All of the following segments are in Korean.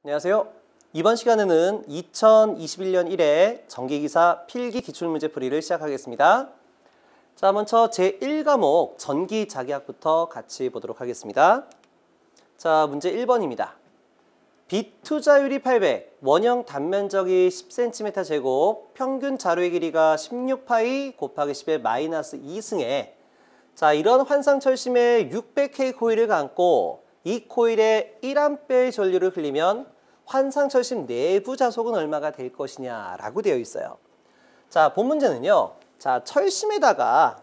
안녕하세요. 이번 시간에는 2021년 1회 전기기사 필기 기출문제 풀이를 시작하겠습니다. 자, 먼저 제1과목 전기자기학부터 같이 보도록 하겠습니다. 자, 문제 1번입니다. 빛 투자율이 800, 원형 단면적이 10cm 제곱, 평균 자루의 길이가 16파이 곱하기 10의 마이너스 2승에 자, 이런 환상철심에 600K 코일을 감고 이 코일에 1A의 전류를 흘리면 환상철심 내부 자속은 얼마가 될 것이냐라고 되어 있어요. 자, 본 문제는요. 자, 철심에다가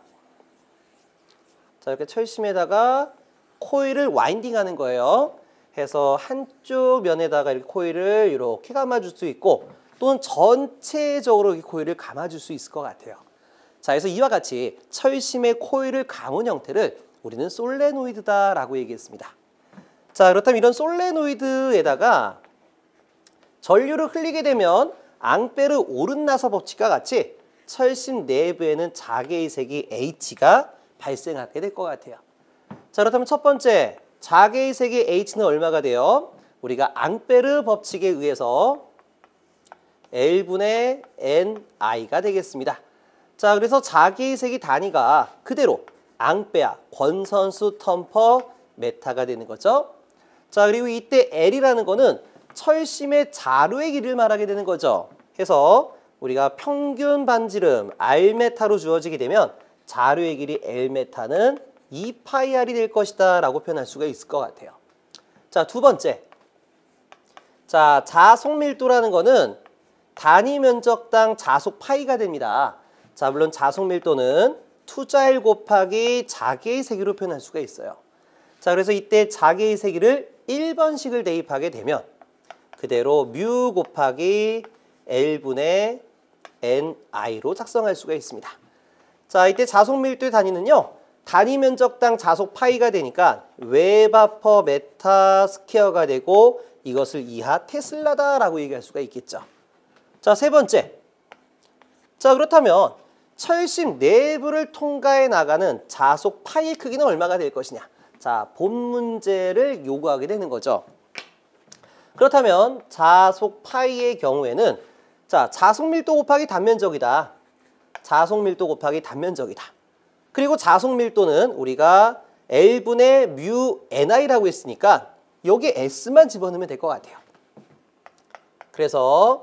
이렇게 철심에다가 코일을 와인딩하는 거예요. 해서 한쪽 면에다가 이렇게 코일을 이렇게 감아줄 수 있고 또는 전체적으로 이 코일을 감아줄 수 있을 것 같아요. 자, 그래서 이와 같이 철심의 코일을 감은 형태를 우리는 솔레노이드다라고 얘기했습니다. 자, 그렇다면 이런 솔레노이드에다가 전류를 흘리게 되면 앙페르 오른나사 법칙과 같이 철심 내부에는 자개의 색이 H가 발생하게 될 것 같아요. 자, 그렇다면 첫 번째, 자개의 색이 H는 얼마가 돼요? 우리가 앙페르 법칙에 의해서 L분의 NI가 되겠습니다. 자, 그래서 자개의 색이 단위가 그대로 앙페아, 권선수 텀퍼 메타가 되는 거죠. 자, 그리고 이때 L이라는 거는 철심의 자루의 길이를 말하게 되는 거죠. 해서 우리가 평균 반지름 R메타로 주어지게 되면 자루의 길이 L메타는 2파이R이 될 것이다 라고 표현할 수가 있을 것 같아요. 자, 두 번째. 자, 자속 밀도라는 거는 단위 면적당 자속 파이가 됩니다. 자, 물론 자속 밀도는 투자일 곱하기 자개의 세기로 표현할 수가 있어요. 자, 그래서 이때 자개의 세기를 1번식을 대입하게 되면 그대로 뮤 곱하기 L분의 NI로 작성할 수가 있습니다. 자, 이때 자속 밀도의 단위는요. 단위 면적당 자속 파이가 되니까 웨바 퍼 메타 스퀘어가 되고 이것을 이하 테슬라다라고 얘기할 수가 있겠죠. 자, 세 번째. 자, 그렇다면 철심 내부를 통과해 나가는 자속 파이의 크기는 얼마가 될 것이냐. 자, 본 문제를 요구하게 되는 거죠. 그렇다면 자속 파이의 경우에는 자, 자속 밀도 곱하기 단면적이다. 자속 밀도 곱하기 단면적이다. 그리고 자속 밀도는 우리가 L분의 뮤 NI라고 했으니까 여기 S만 집어넣으면 될 것 같아요. 그래서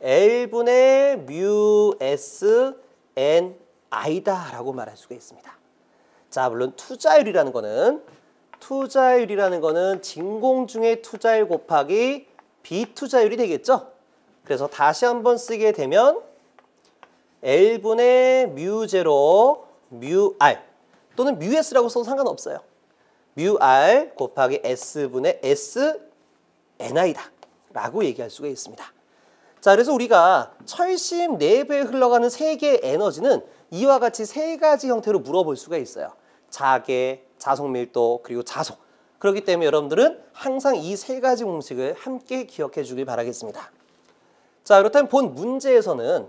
L분의 뮤 S NI다라고 말할 수가 있습니다. 자, 물론 투자율이라는 거는 진공 중의 투자율 곱하기 비투자율이 되겠죠. 그래서 다시 한번 쓰게 되면 L분의 뮤0 뮤R 또는 뮤S라고 써도 상관없어요. 뮤R 곱하기 S분의 SNI다 라고 얘기할 수가 있습니다. 자, 그래서 우리가 철심 내부에 흘러가는 세 개의 에너지는 이와 같이 세 가지 형태로 물어볼 수가 있어요. 자개, 자속 밀도, 그리고 자속. 그렇기 때문에 여러분들은 항상 이 세 가지 공식을 함께 기억해 주길 바라겠습니다. 자, 그렇다면 본 문제에서는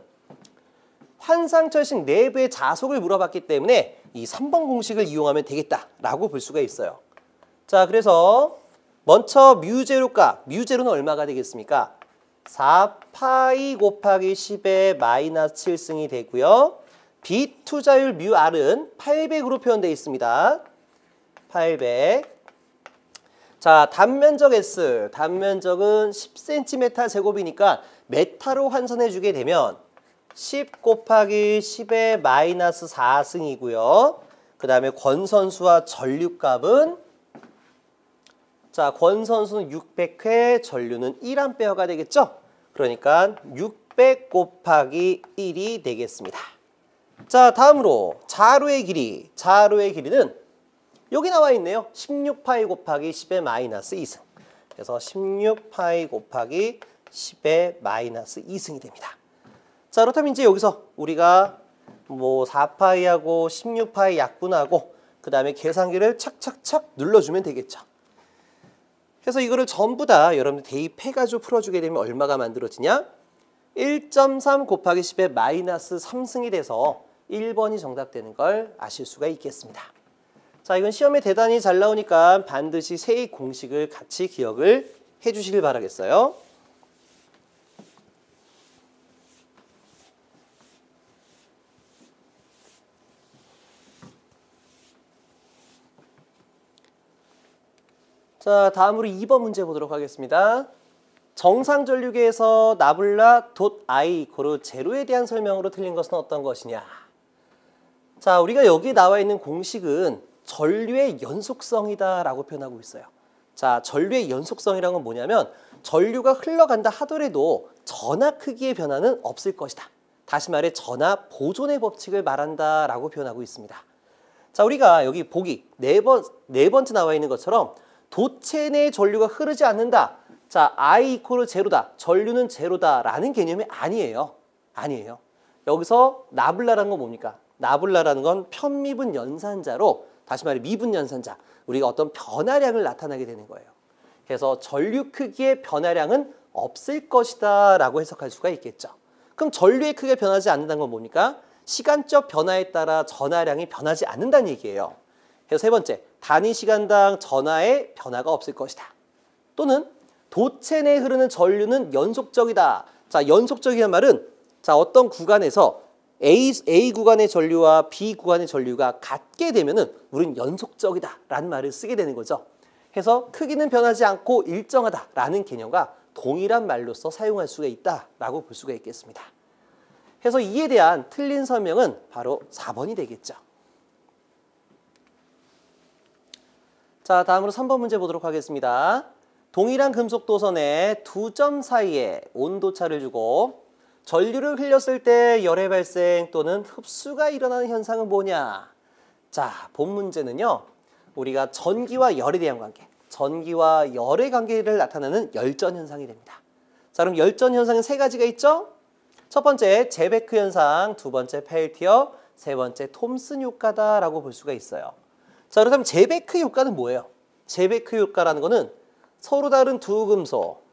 환상철심 내부의 자속을 물어봤기 때문에 이 3번 공식을 이용하면 되겠다라고 볼 수가 있어요. 자, 그래서 먼저 뮤제로값, 뮤제로는 얼마가 되겠습니까? 4파이 곱하기 10의 마이너스 7승이 되고요. 비투자율 뮤R은 800으로 표현되어 있습니다. 800. 자, 단면적 S, 단면적은 10cm 제곱이니까 메타로 환산해 주게 되면 10 곱하기 10의 마이너스 4승이고요. 그 다음에 권선수와 전류값은 자, 권선수는 600회, 전류는 1A가 되겠죠? 그러니까 600 곱하기 1이 되겠습니다. 자, 다음으로 자루의 길이. 자루의 길이는 여기 나와 있네요. 16파이 곱하기 10의 마이너스 2승. 그래서 16파이 곱하기 10의 마이너스 2승이 됩니다. 자, 그렇다면 이제 여기서 우리가 뭐 4파이하고 16파이 약분하고 그 다음에 계산기를 착착착 눌러주면 되겠죠. 그래서 이거를 전부 다 여러분들 대입해가지고 풀어주게 되면 얼마가 만들어지냐? 1.3 곱하기 10의 마이너스 3승이 돼서 1번이 정답되는 걸 아실 수가 있겠습니다. 자, 이건 시험에 대단히 잘 나오니까 반드시 세 공식을 같이 기억을 해주시길 바라겠어요. 자, 다음으로 2번 문제 보도록 하겠습니다. 정상 전류계에서 나블라 .i = 제로에 대한 설명으로 틀린 것은 어떤 것이냐. 자, 우리가 여기 나와 있는 공식은 전류의 연속성이다 라고 표현하고 있어요. 자, 전류의 연속성이란 건 뭐냐면 전류가 흘러간다 하더라도 전하 크기의 변화는 없을 것이다. 다시 말해 전하 보존의 법칙을 말한다 라고 표현하고 있습니다. 자, 우리가 여기 보기 네 번째 나와 있는 것처럼 도체 내 전류가 흐르지 않는다. 자, I = 제로다. 전류는 제로다 라는 개념이 아니에요. 아니에요. 여기서 나블라라는 건 뭡니까? 나블라라는 건 편미분 연산자로, 다시 말해 미분 연산자, 우리가 어떤 변화량을 나타나게 되는 거예요. 그래서 전류 크기의 변화량은 없을 것이다 라고 해석할 수가 있겠죠. 그럼 전류의 크기가 변하지 않는다는 건 뭡니까? 시간적 변화에 따라 전하량이 변하지 않는다는 얘기예요. 그래서 세 번째, 단위 시간당 전하의 변화가 없을 것이다. 또는 도체 내에 흐르는 전류는 연속적이다. 자, 연속적이란 말은 자, 어떤 구간에서 A 구간의 전류와 B 구간의 전류가 같게 되면은 우리는 연속적이다 라는 말을 쓰게 되는 거죠. 그래서 크기는 변하지 않고 일정하다 라는 개념과 동일한 말로서 사용할 수가 있다 라고 볼 수가 있겠습니다. 그래서 이에 대한 틀린 설명은 바로 4번이 되겠죠. 자, 다음으로 3번 문제 보도록 하겠습니다. 동일한 금속 도선에 두 점 사이에 온도차를 주고 전류를 흘렸을 때 열의 발생 또는 흡수가 일어나는 현상은 뭐냐? 자, 본 문제는요. 우리가 전기와 열에 대한 관계, 전기와 열의 관계를 나타내는 열전 현상이 됩니다. 자, 그럼 열전 현상은 세 가지가 있죠? 첫 번째, 제베크 현상, 두 번째, 펠티어, 세 번째, 톰슨 효과다라고 볼 수가 있어요. 자, 그렇다면 제베크 효과는 뭐예요? 제베크 효과라는 거는 서로 다른 두 금속,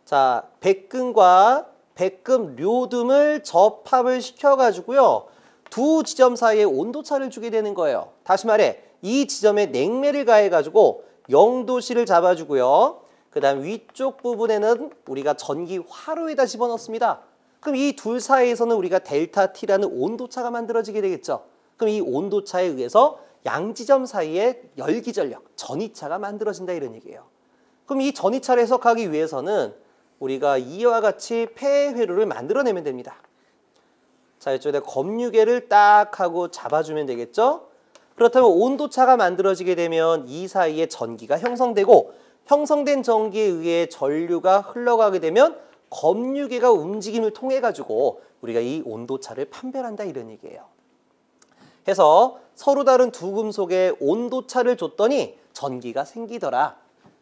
자, 백금과 백금 료듐을 접합을 시켜가지고요. 두 지점 사이에 온도차를 주게 되는 거예요. 다시 말해, 이 지점에 냉매를 가해가지고 0도씨를 잡아주고요. 그 다음 위쪽 부분에는 우리가 전기 화로에다 집어넣습니다. 그럼 이 둘 사이에서는 우리가 델타 T라는 온도차가 만들어지게 되겠죠. 그럼 이 온도차에 의해서 양지점 사이에 열기전력, 전이차가 만들어진다 이런 얘기예요. 그럼 이 전이차를 해석하기 위해서는 우리가 이와 같이 폐회로를 만들어내면 됩니다. 자, 이쪽에 검유계를 딱 하고 잡아주면 되겠죠. 그렇다면 온도차가 만들어지게 되면 이 사이에 전기가 형성되고 형성된 전기에 의해 전류가 흘러가게 되면 검유계가 움직임을 통해 가지고 우리가 이 온도차를 판별한다 이런 얘기예요. 해서 서로 다른 두 금속에 온도차를 줬더니 전기가 생기더라.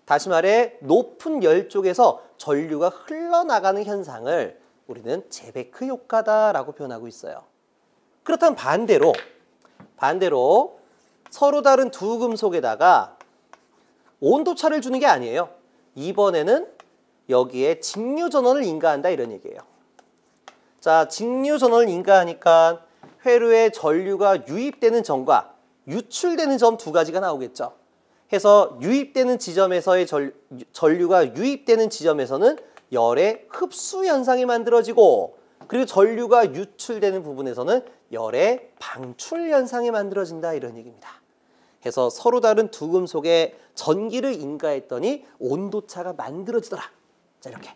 다시 말해 높은 열 쪽에서 전류가 흘러나가는 현상을 우리는 제베크 효과다라고 표현하고 있어요. 그렇다면 반대로 서로 다른 두 금속에다가 온도차를 주는 게 아니에요. 이번에는 여기에 직류전원을 인가한다 이런 얘기예요. 자, 직류전원을 인가하니까 회로에 전류가 유입되는 점과 유출되는 점 두 가지가 나오겠죠. 해서 유입되는 지점에서의 전류가 유입되는 지점에서는 열의 흡수 현상이 만들어지고 그리고 전류가 유출되는 부분에서는 열의 방출 현상이 만들어진다 이런 얘기입니다. 해서 서로 다른 두 금속에 전기를 인가했더니 온도차가 만들어지더라. 자, 이렇게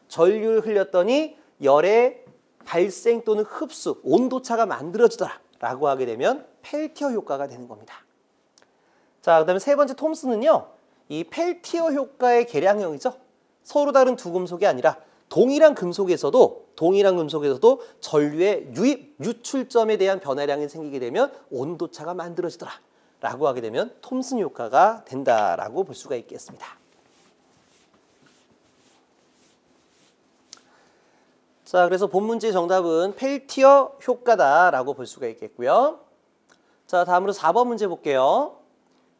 전류를 흘렸더니 열의 발생 또는 흡수, 온도차가 만들어지더라 라고 하게 되면 펠티어 효과가 되는 겁니다. 자, 그 다음에 세 번째 톰슨은요. 이 펠티어 효과의 계량형이죠. 서로 다른 두 금속이 아니라 동일한 금속에서도 전류의 유입, 유출점에 대한 변화량이 생기게 되면 온도차가 만들어지더라 라고 하게 되면 톰슨 효과가 된다라고 볼 수가 있겠습니다. 자, 그래서 본 문제의 정답은 펠티어 효과다라고 볼 수가 있겠고요. 자, 다음으로 4번 문제 볼게요.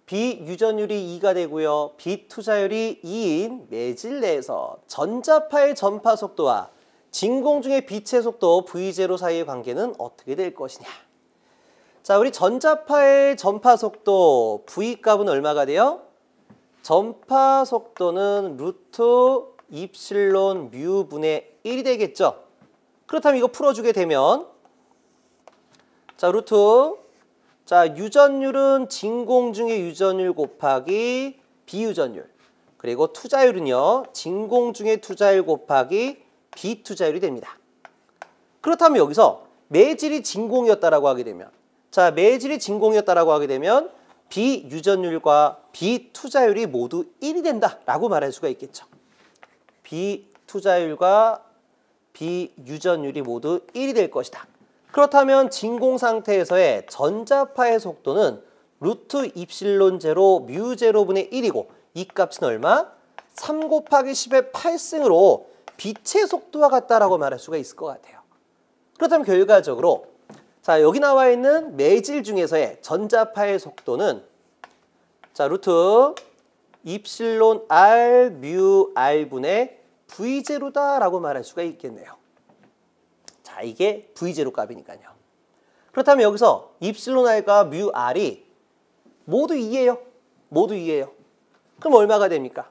비유전율이 2가 되고요. 비투자율이 2인 매질 내에서 전자파의 전파 속도와 진공 중의 빛의 속도 V0 사이의 관계는 어떻게 될 것이냐. 자, 우리 전자파의 전파 속도 V 값은 얼마가 돼요? 전파 속도는 루트 입실론 뮤분의 1이 되겠죠. 그렇다면 이거 풀어주게 되면 자 루트 자 유전율은 진공 중의 유전율 곱하기 비유전율 그리고 투자율은요 진공 중의 투자율 곱하기 비투자율이 됩니다. 그렇다면 여기서 매질이 진공이었다라고 하게 되면 자 매질이 진공이었다라고 하게 되면 비유전율과 비투자율이 모두 1이 된다라고 말할 수가 있겠죠. 비투자율과 비유전율이 모두 1이 될 것이다. 그렇다면 진공 상태에서의 전자파의 속도는 루트 입실론 제로 뮤 제로분의 1이고 이 값은 얼마? 3 곱하기 10의 8승으로 빛의 속도와 같다라고 말할 수가 있을 것 같아요. 그렇다면 결과적으로 자 여기 나와 있는 매질 중에서의 전자파의 속도는 자 루트 입실론 R 뮤 R분의 V0다라고 말할 수가 있겠네요. 자 이게 V0 값이니까요. 그렇다면 여기서 입실론 R과 뮤 R이 모두 2예요. 모두 2예요. 그럼 얼마가 됩니까?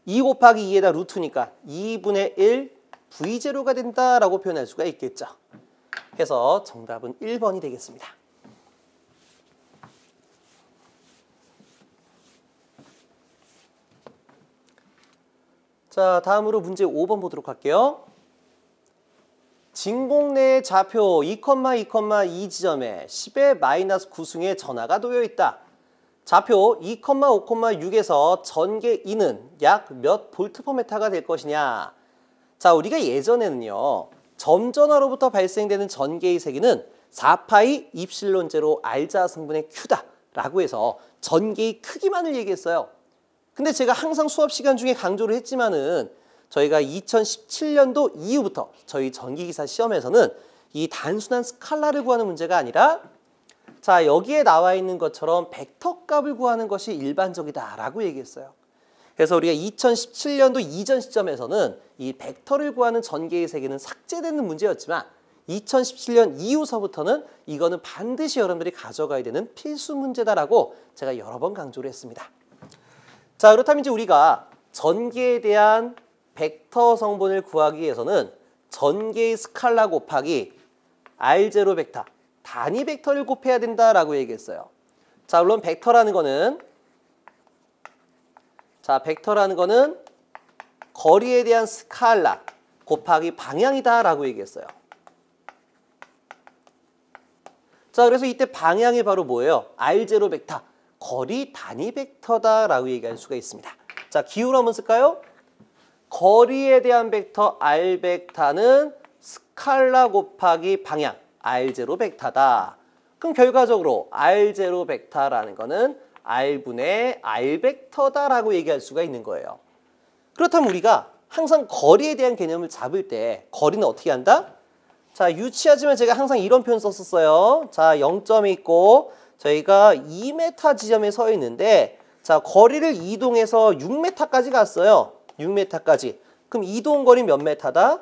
2 곱하기 2에다 루트니까 2분의 1 V0가 된다라고 표현할 수가 있겠죠. 해서 정답은 1번이 되겠습니다. 자, 다음으로 문제 5번 보도록 할게요. 진공 내의 좌표 2,2,2 지점에 10의 마이너스 9승의 전하가 놓여 있다. 좌표 2,5,6에서 전개 E는 약 몇 볼트 퍼 메타가 될 것이냐. 자, 우리가 예전에는요. 점전하로부터 발생되는 전개의 세기는 4파이 입실론 제로 R자 승분의 Q다 라고 해서 전개의 크기만을 얘기했어요. 근데 제가 항상 수업 시간 중에 강조를 했지만은 저희가 2017년도 이후부터 저희 전기기사 시험에서는 이 단순한 스칼라를 구하는 문제가 아니라 자 여기에 나와 있는 것처럼 벡터 값을 구하는 것이 일반적이다 라고 얘기했어요. 그래서 우리가 2017년도 이전 시점에서는 이 벡터를 구하는 전개의 세계는 삭제되는 문제였지만 2017년 이후서부터는 이거는 반드시 여러분들이 가져가야 되는 필수 문제다라고 제가 여러 번 강조를 했습니다. 자 그렇다면 이제 우리가 전개에 대한 벡터 성분을 구하기 위해서는 전개의 스칼라 곱하기 R0 벡터, 단위 벡터를 곱해야 된다라고 얘기했어요. 자 물론 벡터라는 거는 거리에 대한 스칼라 곱하기 방향이다라고 얘기했어요. 자 그래서 이때 방향이 바로 뭐예요? R0 벡터, 거리 단위 벡터다라고 얘기할 수가 있습니다. 자 기호로 한번 쓸까요? 거리에 대한 벡터 R 벡터는 스칼라 곱하기 방향 R0 벡터다. 그럼 결과적으로 R0 벡터라는 거는 R분의 R 벡터다라고 얘기할 수가 있는 거예요. 그렇다면 우리가 항상 거리에 대한 개념을 잡을 때 거리는 어떻게 한다? 자 유치하지만 제가 항상 이런 표현 썼었어요. 자 0점이 있고 저희가 2m 지점에 서 있는데 자 거리를 이동해서 6m까지 갔어요. 6m까지. 그럼 이동 거리 몇 m다?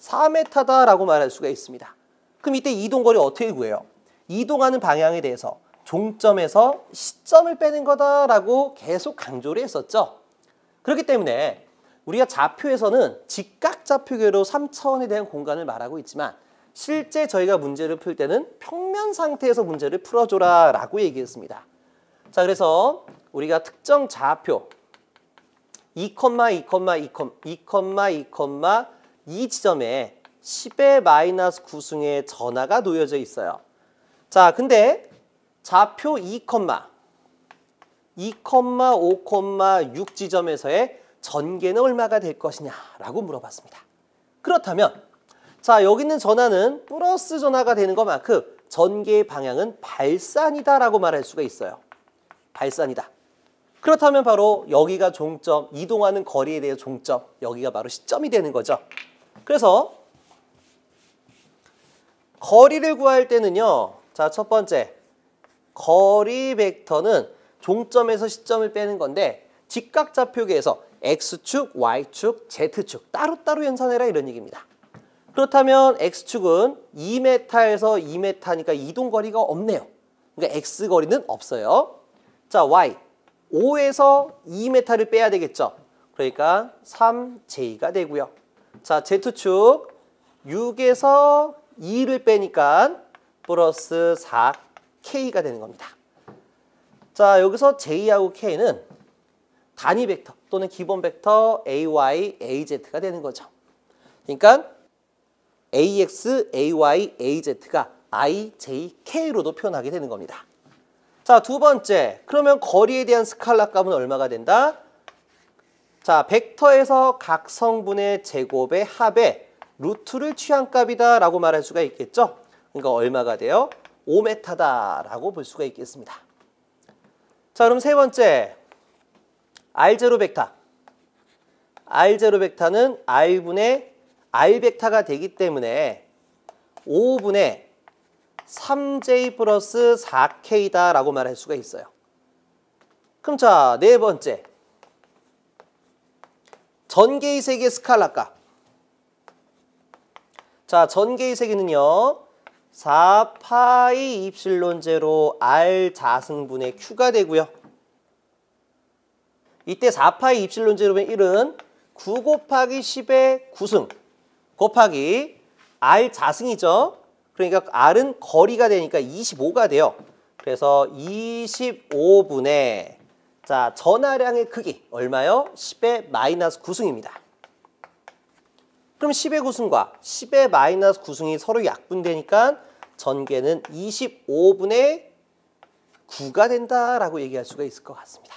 4m다라고 말할 수가 있습니다. 그럼 이때 이동 거리 어떻게 구해요? 이동하는 방향에 대해서 종점에서 시점을 빼는 거다라고 계속 강조를 했었죠. 그렇기 때문에 우리가 좌표에서는 직각좌표계로 3차원에 대한 공간을 말하고 있지만 실제 저희가 문제를 풀 때는 평면 상태에서 문제를 풀어줘라 라고 얘기했습니다. 자 그래서 우리가 특정 좌표 2,2,2 지점에 10의 마이너스 9승의 전하가 놓여져 있어요. 자 근데 좌표 2,5,6 지점에서의 전개는 얼마가 될 것이냐라고 물어봤습니다. 그렇다면 자 여기 있는 전하는 플러스 전하가 되는 것만큼 전개의 방향은 발산이다라고 말할 수가 있어요. 발산이다. 그렇다면 바로 여기가 종점, 이동하는 거리에 대해 종점, 여기가 바로 시점이 되는 거죠. 그래서 거리를 구할 때는요. 자, 첫 번째 거리 벡터는 종점에서 시점을 빼는 건데 직각좌표계에서 X축, Y축, Z축 따로따로 연산해라 이런 얘기입니다. 그렇다면 X축은 2m에서 2m니까 이동거리가 없네요. 그러니까 X거리는 없어요. 자, Y. 5에서 2m를 빼야 되겠죠. 그러니까 3J가 되고요. 자, Z축 6에서 2를 빼니까 플러스 4K가 되는 겁니다. 자, 여기서 J하고 K는 단위 벡터 또는 기본 벡터 AY, AZ가 되는 거죠. 그러니까 AX, AY, AZ가 I, J, K로도 표현하게 되는 겁니다. 자, 두 번째. 그러면 거리에 대한 스칼라 값은 얼마가 된다? 자, 벡터에서 각 성분의 제곱의 합의 루트를 취한 값이다 라고 말할 수가 있겠죠. 그러니까 얼마가 돼요? 5m다 라고 볼 수가 있겠습니다. 자, 그럼 세 번째. R0 벡터. R0 벡터는 R분의 R 벡터가 되기 때문에 5분의 3J 플러스 4K다 라고 말할 수가 있어요. 그럼 자, 네 번째. 전개의 세기의 스칼라 값. 자, 전개의 세기는요. 4파이 입실론 제로 R 자승분의 Q가 되고요. 이때 4파이 입실론 제로면 1은 9 곱하기 10의 9승 곱하기 R 자승이죠. 그러니까 R은 거리가 되니까 25가 돼요. 그래서 25분의 자, 전하량의 크기 얼마요? 10의 마이너스 9승입니다. 그럼 10의 9승과 10의 마이너스 9승이 서로 약분되니까 전개는 25분의 9가 된다라고 얘기할 수가 있을 것 같습니다.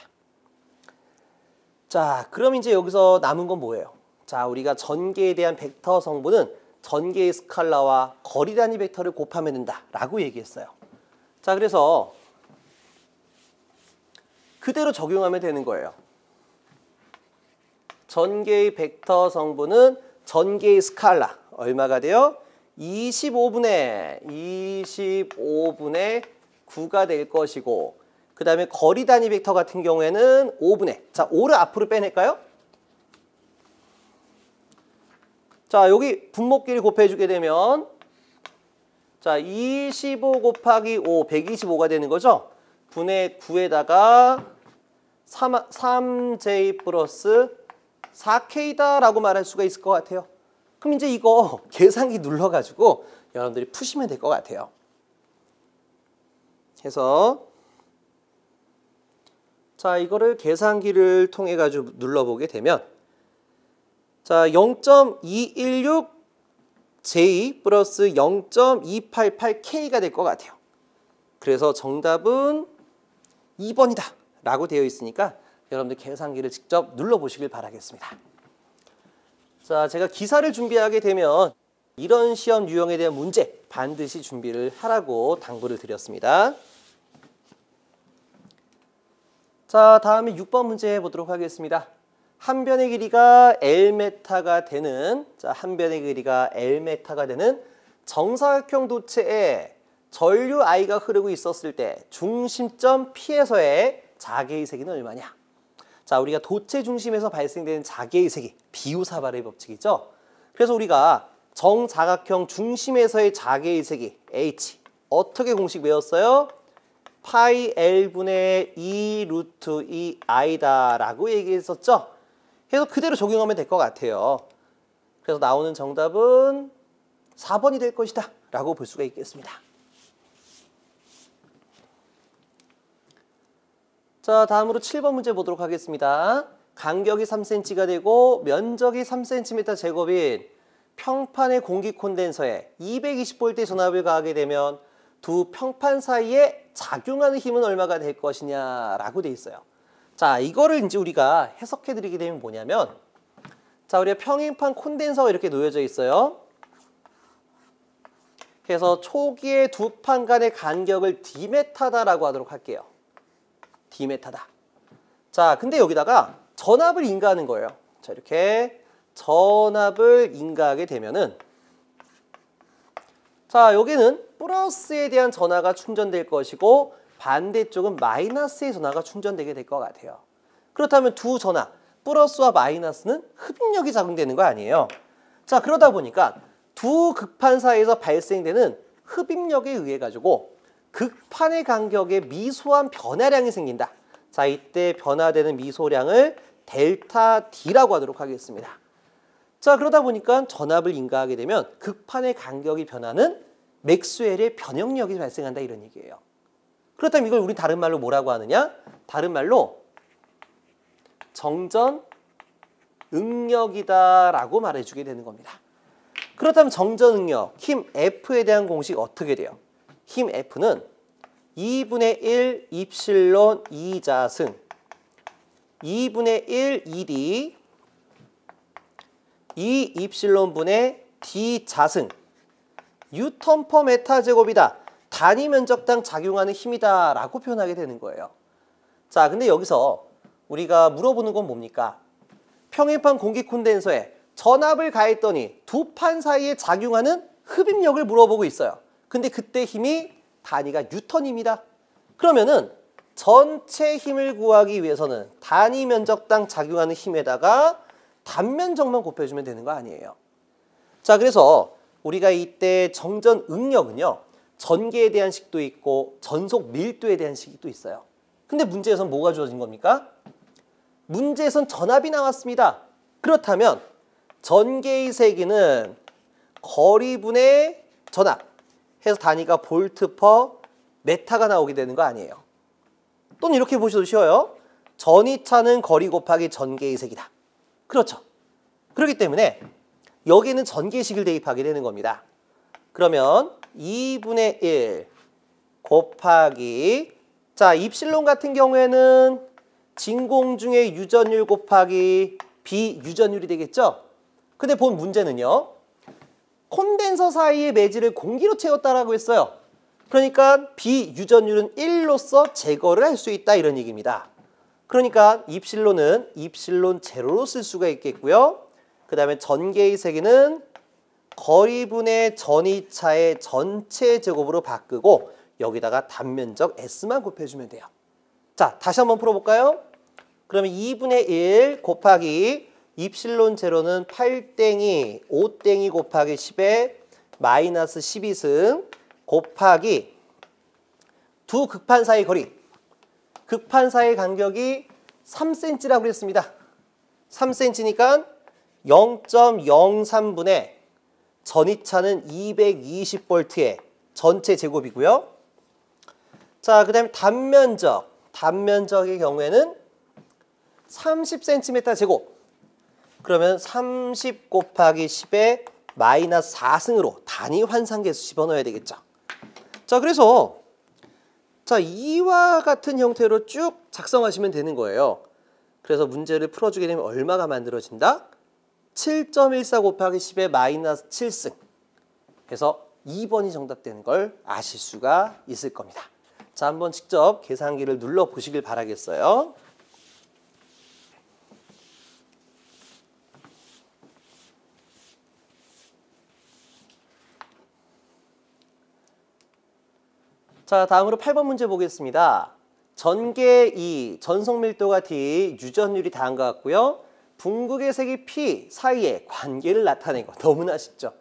자, 그럼 이제 여기서 남은 건 뭐예요? 자, 우리가 전개에 대한 벡터 성분은 전개의 스칼라와 거리 단위 벡터를 곱하면 된다라고 얘기했어요. 자, 그래서 그대로 적용하면 되는 거예요. 전개의 벡터 성분은 전개의 스칼라 얼마가 돼요? 25분의 9가 될 것이고 그 다음에 거리 단위 벡터 같은 경우에는 5분의 자, 5를 앞으로 빼낼까요? 자, 여기 분모끼리 곱해주게 되면 자, 25 곱하기 5, 125가 되는 거죠? 분의 9에다가 3J 플러스 4K다 라고 말할 수가 있을 것 같아요. 그럼 이제 이거 계산기 눌러가지고 여러분들이 푸시면 될 것 같아요. 해서 자, 이거를 계산기를 통해 가지고 눌러보게 되면 자, 0.216J 플러스 0.288K가 될 것 같아요. 그래서 정답은 2번이다 라고 되어 있으니까 여러분들 계산기를 직접 눌러보시길 바라겠습니다. 자, 제가 기사를 준비하게 되면 이런 시험 유형에 대한 문제 반드시 준비를 하라고 당부를 드렸습니다. 자, 다음에 6번 문제 보도록 하겠습니다. 한 변의 길이가 Lm가 되는 한 변의 길이가 Lm가 되는 정사각형 도체에 전류 I가 흐르고 있었을 때 중심점 P에서의 자개의 세기는 얼마냐? 자, 우리가 도체 중심에서 발생되는 자개의 세기, 비우사발의 법칙이죠. 그래서 우리가 정사각형 중심에서의 자개의 세기, H, 어떻게 공식 외웠어요? 파이 L분의 2 루트 2 I다 라고 얘기했었죠. 그래서 그대로 적용하면 될 것 같아요. 그래서 나오는 정답은 4번이 될 것이다 라고 볼 수가 있겠습니다. 자, 다음으로 7번 문제 보도록 하겠습니다. 간격이 3cm가 되고 면적이 3cm 제곱인 평판의 공기 콘덴서에 220V 전압을 가하게 되면 두 평판 사이에 작용하는 힘은 얼마가 될 것이냐라고 돼 있어요. 자, 이거를 이제 우리가 해석해 드리게 되면 뭐냐면 자, 우리가 평행판 콘덴서가 이렇게 놓여져 있어요. 그래서 초기에 두 판 간의 간격을 D메타다라고 하도록 할게요. D메타다. 자, 근데 여기다가 전압을 인가하는 거예요. 자, 이렇게 전압을 인가하게 되면은 자, 여기는 플러스에 대한 전하가 충전될 것이고 반대쪽은 마이너스의 전하가 충전되게 될 것 같아요. 그렇다면 두 전하, 플러스와 마이너스는 흡입력이 작용되는 거 아니에요. 자, 그러다 보니까 두 극판 사이에서 발생되는 흡입력에 의해 가지고 극판의 간격에 미소한 변화량이 생긴다. 자, 이때 변화되는 미소량을 델타 D라고 하도록 하겠습니다. 자, 그러다 보니까 전압을 인가하게 되면 극판의 간격이 변하는 맥스웰의 변형력이 발생한다 이런 얘기예요. 그렇다면 이걸 우리 다른 말로 뭐라고 하느냐? 다른 말로 정전 응력이다라고 말해주게 되는 겁니다. 그렇다면 정전 응력, 힘 F에 대한 공식 어떻게 돼요? 힘 F는 2분의 1 입실론 2자승 2분의 1 ED 2 입실론분의 D 자승 뉴턴 퍼 메타 제곱이다. 단위 면적당 작용하는 힘이다 라고 표현하게 되는 거예요. 자, 근데 여기서 우리가 물어보는 건 뭡니까? 평행판 공기 콘덴서에 전압을 가했더니 두 판 사이에 작용하는 흡입력을 물어보고 있어요. 근데 그때 힘이 단위가 뉴턴입니다. 그러면은 전체 힘을 구하기 위해서는 단위 면적당 작용하는 힘에다가 단면적만 곱해주면 되는 거 아니에요. 자, 그래서 우리가 이때 정전 응력은요, 전개에 대한 식도 있고 전속 밀도에 대한 식이 또 있어요. 근데 문제에선 뭐가 주어진 겁니까? 문제에선 전압이 나왔습니다. 그렇다면 전개의 세기는 거리분의 전압 해서 단위가 볼트 퍼 메타가 나오게 되는 거 아니에요. 또는 이렇게 보셔도 쉬워요. 전이차는 거리 곱하기 전개의 세기다. 그렇죠. 그렇기 때문에 여기는 전개식을 대입하게 되는 겁니다. 그러면 2분의 1 곱하기, 자, 입실론 같은 경우에는 진공 중의 유전율 곱하기 비유전율이 되겠죠? 근데 본 문제는요, 콘덴서 사이의 매질을 공기로 채웠다라고 했어요. 그러니까 비유전율은 1로서 제거를 할 수 있다 이런 얘기입니다. 그러니까 입실론은 입실론 제로로 쓸 수가 있겠고요. 그 다음에 전개의 세기는 거리분의 전이차의 전체 제곱으로 바꾸고 여기다가 단면적 S만 곱해주면 돼요. 자, 다시 한번 풀어볼까요? 그러면 2분의 1 곱하기 입실론 제로는 8땡이 5땡이 곱하기 10에 마이너스 12승 곱하기 두 극판 사이 거리, 극판 사이 간격이 3cm라고 그랬습니다. 3cm니까 0.03분의 전이차는 220V의 전체 제곱이고요. 자, 그 다음에 단면적의 경우에는 30cm 제곱. 그러면 30 곱하기 10에 마이너스 4승으로 단위 환상계수 집어넣어야 되겠죠. 자, 그래서 자, 이와 같은 형태로 쭉 작성하시면 되는 거예요. 그래서 문제를 풀어주게 되면 얼마가 만들어진다? 7.14 곱하기 10에 마이너스 7승 해서 2번이 정답되는 걸 아실 수가 있을 겁니다. 자, 한번 직접 계산기를 눌러보시길 바라겠어요. 자, 다음으로 8번 문제 보겠습니다. 전개 2, 전속 밀도가 D, 유전율이 다음과 같고요. 붕극의 세기 P 사이의 관계를 나타내고 너무나 쉽죠.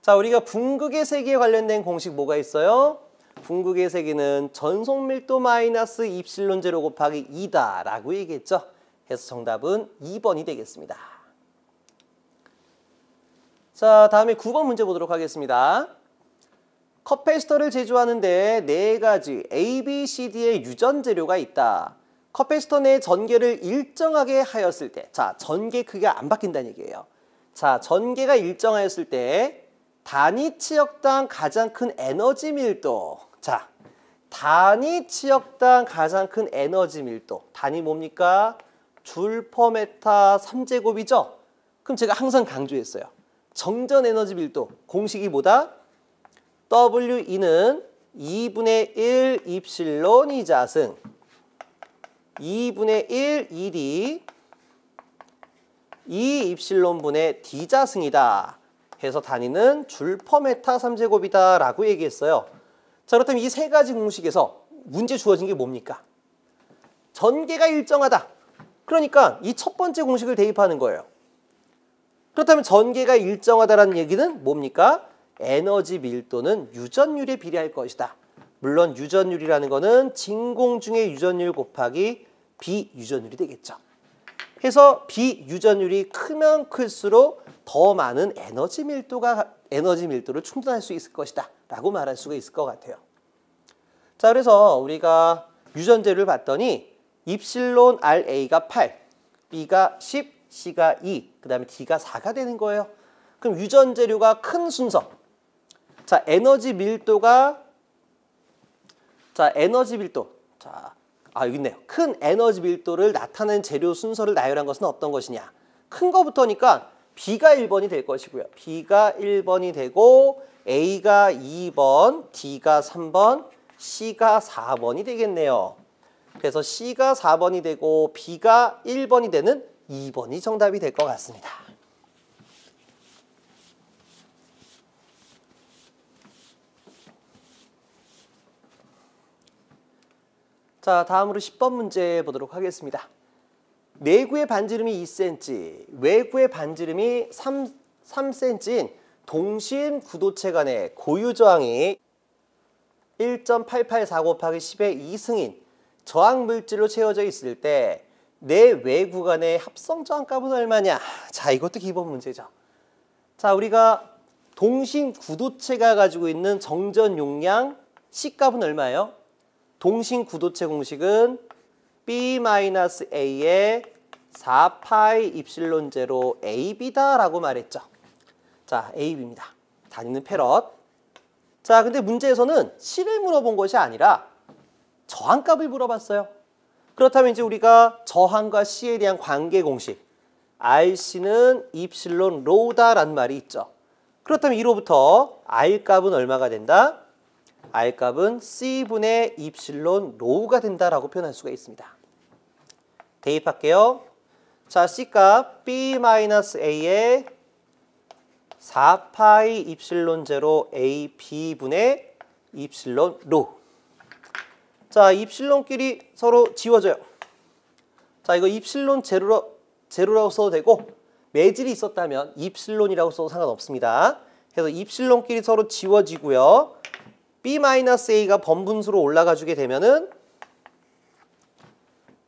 자, 우리가 붕극의 세기에 관련된 공식 뭐가 있어요? 붕극의 세기는 전속 밀도 마이너스 입실론 제로 곱하기 2다 라고 얘기했죠. 그래서 정답은 2번이 되겠습니다. 자, 다음에 9번 문제 보도록 하겠습니다. 커패시터를 제조하는데 4가지 A, B, C, D의 유전 재료가 있다. 커패시터 내 전개를 일정하게 하였을 때, 자, 전개 크기가 안 바뀐다는 얘기예요. 자, 전개가 일정하였을 때 단위 치역당 가장 큰 에너지 밀도. 자, 단위 치역당 가장 큰 에너지 밀도. 단위 뭡니까? 줄 퍼 메타 3제곱이죠? 그럼 제가 항상 강조했어요. 정전 에너지 밀도 공식이 뭐다? WE는 2분의 1 입실론 이자승 2분의 1 ED 2 입실론분의 D자승이다 해서 단위는 줄 퍼 메타 3제곱이다 라고 얘기했어요. 자, 그렇다면 이 세 가지 공식에서 문제 주어진 게 뭡니까? 전개가 일정하다. 그러니까 이 첫 번째 공식을 대입하는 거예요. 그렇다면 전개가 일정하다라는 얘기는 뭡니까? 에너지 밀도는 유전율에 비례할 것이다. 물론 유전율이라는 거는 진공 중의 유전율 곱하기 비유전율이 되겠죠. 해서 비유전율이 크면 클수록 더 많은 에너지 밀도를 충전할 수 있을 것이다 라고 말할 수가 있을 것 같아요. 자, 그래서 우리가 유전자를 봤더니 입실론 RA가 8, B가 10, C가 2, 그 다음에 D가 4가 되는 거예요. 그럼 유전재료가 큰 순서. 자, 에너지 밀도. 여기 있네요. 큰 에너지 밀도를 나타내는 재료 순서를 나열한 것은 어떤 것이냐. 큰 거부터니까 B가 1번이 될 것이고요. B가 1번이 되고 A가 2번, D가 3번, C가 4번이 되겠네요. 그래서 C가 4번이 되고 B가 1번이 되는 2번이 정답이 될 것 같습니다. 자, 다음으로 10번 문제 보도록 하겠습니다. 내구의 반지름이 2cm, 외구의 반지름이 3cm인 동심 구도체 간의 고유저항이 1.884 곱하기 10의 2승인 저항 물질로 채워져 있을 때 내 외구 간의 합성 저항 값은 얼마냐? 자, 이것도 기본 문제죠. 자, 우리가 동심 구도체가 가지고 있는 정전 용량 C 값은 얼마예요? 동심 구도체 공식은 B-A의 4파이 입실론 제로 AB다라고 말했죠. 자, AB입니다. 다니는 패럿. 자, 근데 문제에서는 C를 물어본 것이 아니라 저항값을 물어봤어요. 그렇다면 이제 우리가 저항과 C에 대한 관계 공식 RC는 입실론 로우다라는 말이 있죠. 그렇다면 이로부터 R값은 얼마가 된다? R값은 C분의 입실론 로우가 된다라고 표현할 수가 있습니다. 대입할게요. 자, C값 B-A의 4파이 입실론 제로 AB분의 입실론 로우. 자, 입실론끼리 서로 지워져요. 자, 이거 입실론 제로라고 써도 되고 매질이 있었다면 입실론이라고 써도 상관없습니다. 그래서 입실론끼리 서로 지워지고요. B-A가 번분수로 올라가 주게 되면은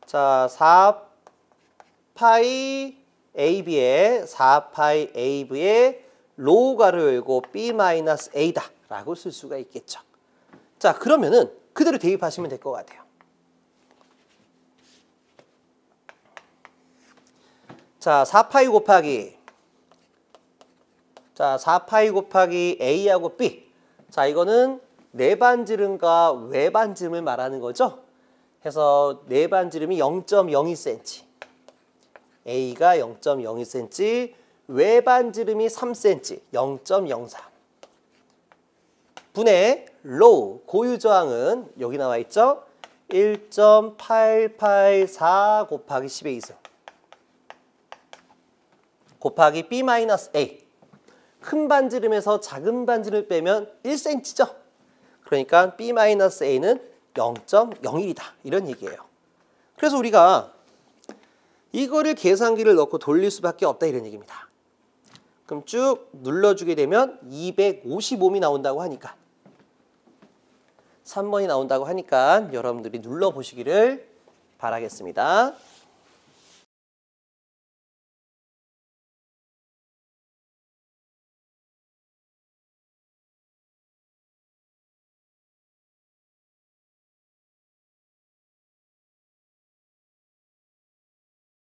자, 4파이 AB의 4파이 AB의 로우가를 열고 B-A다 라고 쓸 수가 있겠죠. 자, 그러면은 그대로 대입하시면 될 것 같아요. 자, 4파이 곱하기 A하고 B. 자, 이거는 내반지름과 외반지름을 말하는 거죠. 그래서 내반지름이 0.02cm, A가 0.02cm, 외반지름이 3cm, 0.04. 분의 로우, 고유저항은 여기 나와 있죠. 1.884 곱하기 10의 2승 곱하기 B-A. 큰 반지름에서 작은 반지름을 빼면 1cm죠. 그러니까 B-A는 0.01이다. 이런 얘기예요. 그래서 우리가 이거를 계산기를 넣고 돌릴 수밖에 없다 이런 얘기입니다. 그럼 쭉 눌러주게 되면 255이 나온다고 하니까 3번이 나온다고 하니까 여러분들이 눌러보시기를 바라겠습니다.